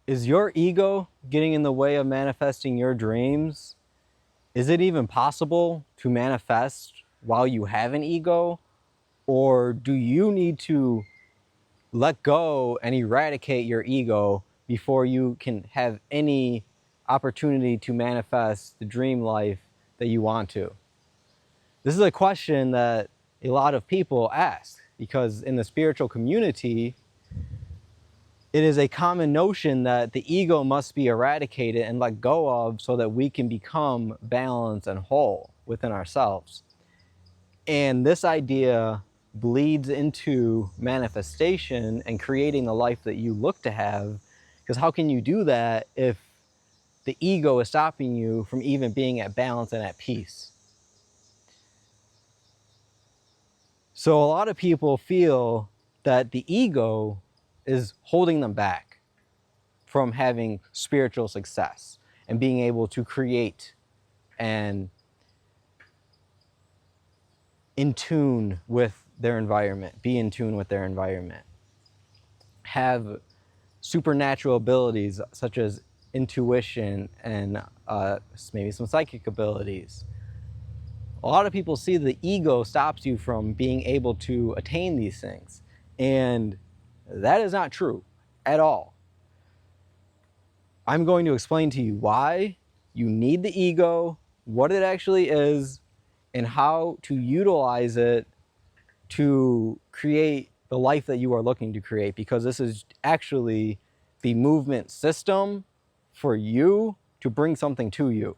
Is your ego getting in the way of manifesting your dreams? Is it even possible to manifest while you have an ego? Or do you need to let go and eradicate your ego before you can have any opportunity to manifest the dream life that you want to? This is a question that a lot of people ask because in the spiritual community, it is a common notion that the ego must be eradicated and let go of so that we can become balanced and whole within ourselves. And this idea bleeds into manifestation and creating the life that you look to have, because how can you do that if the ego is stopping you from even being at balance and at peace? So a lot of people feel that the ego is holding them back from having spiritual success and being able to create and in tune with their environment, be in tune with their environment, have supernatural abilities such as intuition and maybe some psychic abilities. A lot of people see the ego stops you from being able to attain these things, and that is not true at all. I'm going to explain to you why you need the ego, what it actually is, and how to utilize it to create the life that you are looking to create, because this is actually the movement system for you to bring something to you.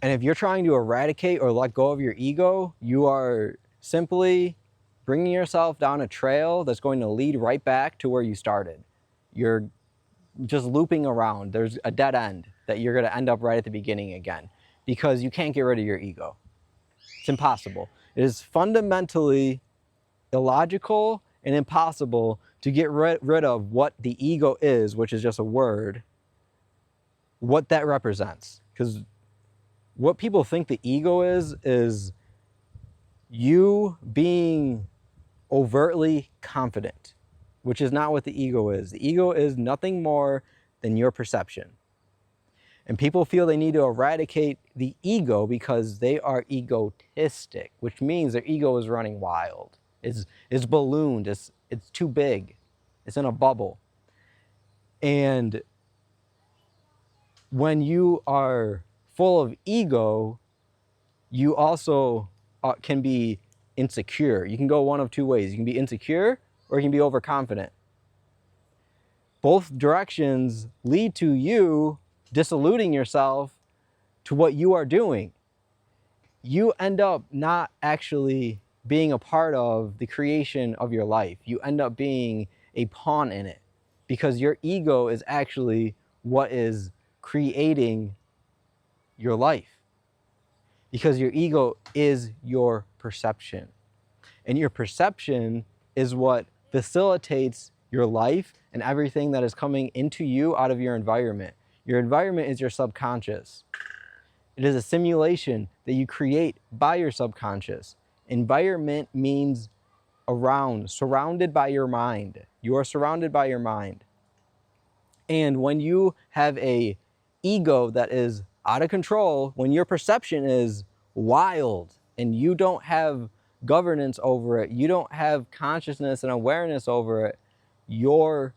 And if you're trying to eradicate or let go of your ego, you are simply bringing yourself down a trail that's going to lead right back to where you started. You're just looping around. There's a dead end that you're going to end up right at the beginning again, because you can't get rid of your ego. It's impossible. It is fundamentally illogical and impossible to get rid of what the ego is, which is just a word, what that represents. Because what people think the ego is you being overtly confident, which is not what the ego is. The ego is nothing more than your perception. And people feel they need to eradicate the ego because they are egotistic, which means their ego is running wild. It's ballooned, it's too big, it's in a bubble. And when you are full of ego, you also can be insecure. You can go one of two ways. You can be insecure or you can be overconfident. Both directions lead to you disillusioning yourself to what you are doing. You end up not actually being a part of the creation of your life. You end up being a pawn in it, because your ego is actually what is creating your life. Because your ego is your perception. And your perception is what facilitates your life and everything that is coming into you out of your environment. Your environment is your subconscious. It is a simulation that you create by your subconscious. Environment means around, surrounded by your mind. You are surrounded by your mind. And when you have an ego that is out of control, when your perception is wild and you don't have governance over it, you don't have consciousness and awareness over it, your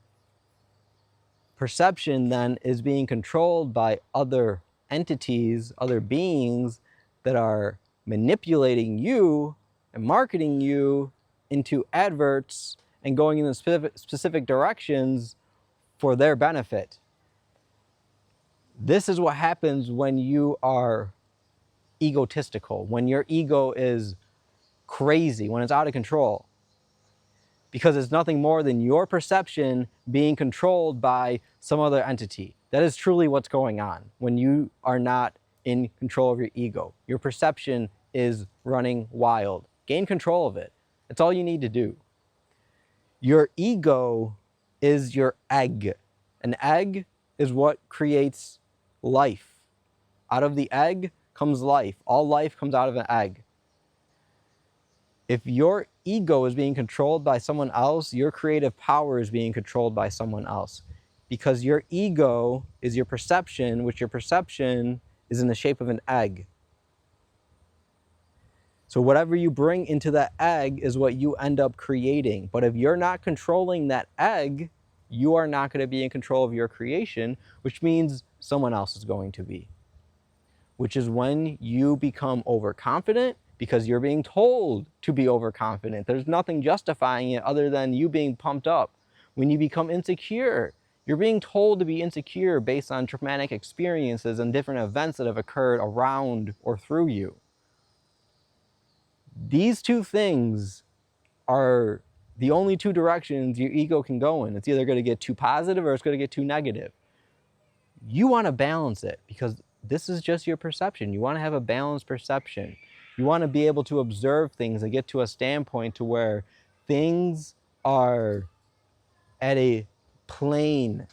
perception then is being controlled by other entities, other beings that are manipulating you and marketing you into adverts and going in the specific directions for their benefit. This is what happens when you are egotistical, when your ego is crazy, when it's out of control. Because it's nothing more than your perception being controlled by some other entity. That is truly what's going on when you are not in control of your ego. Your perception is running wild. Gain control of it. That's all you need to do. Your ego is your egg. An egg is what creates life. Out of the egg comes life. All life comes out of an egg. If your ego is being controlled by someone else, your creative power is being controlled by someone else. because your ego is your perception, which your perception is in the shape of an egg. So whatever you bring into that egg is what you end up creating. But if you're not controlling that egg, you are not going to be in control of your creation, which means someone else is going to be. Which is when you become overconfident because you're being told to be overconfident. There's nothing justifying it other than you being pumped up. When you become insecure, you're being told to be insecure based on traumatic experiences and different events that have occurred around or through you. These two things are the only two directions your ego can go in. It's either going to get too positive or it's going to get too negative. You want to balance it because this is just your perception. You want to have a balanced perception. You want to be able to observe things and get to a standpoint to where things are at a plane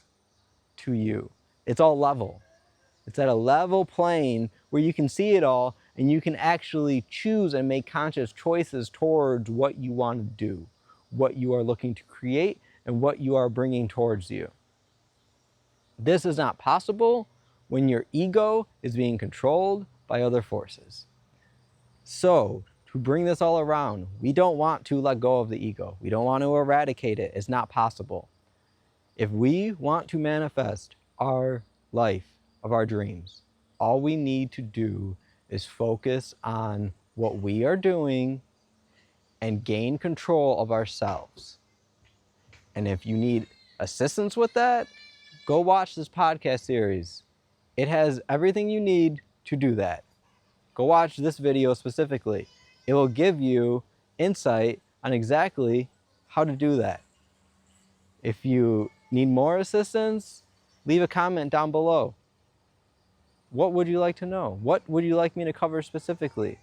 to you. It's all level. It's at a level plane where you can see it all and you can actually choose and make conscious choices towards what you want to do, what you are looking to create, and what you are bringing towards you. This is not possible when your ego is being controlled by other forces. So, to bring this all around, we don't want to let go of the ego. We don't want to eradicate it. It's not possible. If we want to manifest our life of our dreams, all we need to do is focus on what we are doing and gain control of ourselves. And if you need assistance with that, go watch this podcast series. It has everything you need to do that. Go watch this video specifically. It will give you insight on exactly how to do that. If you need more assistance, leave a comment down below. What would you like to know? What would you like me to cover specifically?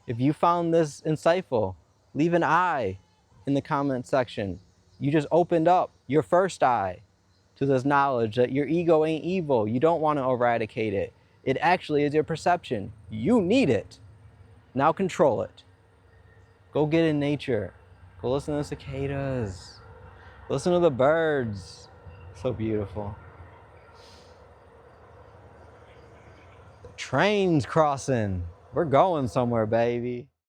If you found this insightful, leave an eye in the comment section. You just opened up your first eye to this knowledge that your ego ain't evil. You don't want to eradicate it. It actually is your perception. You need it. Now control it. Go get in nature. Go listen to cicadas. Listen to the birds. So beautiful. The train's crossing. We're going somewhere, baby.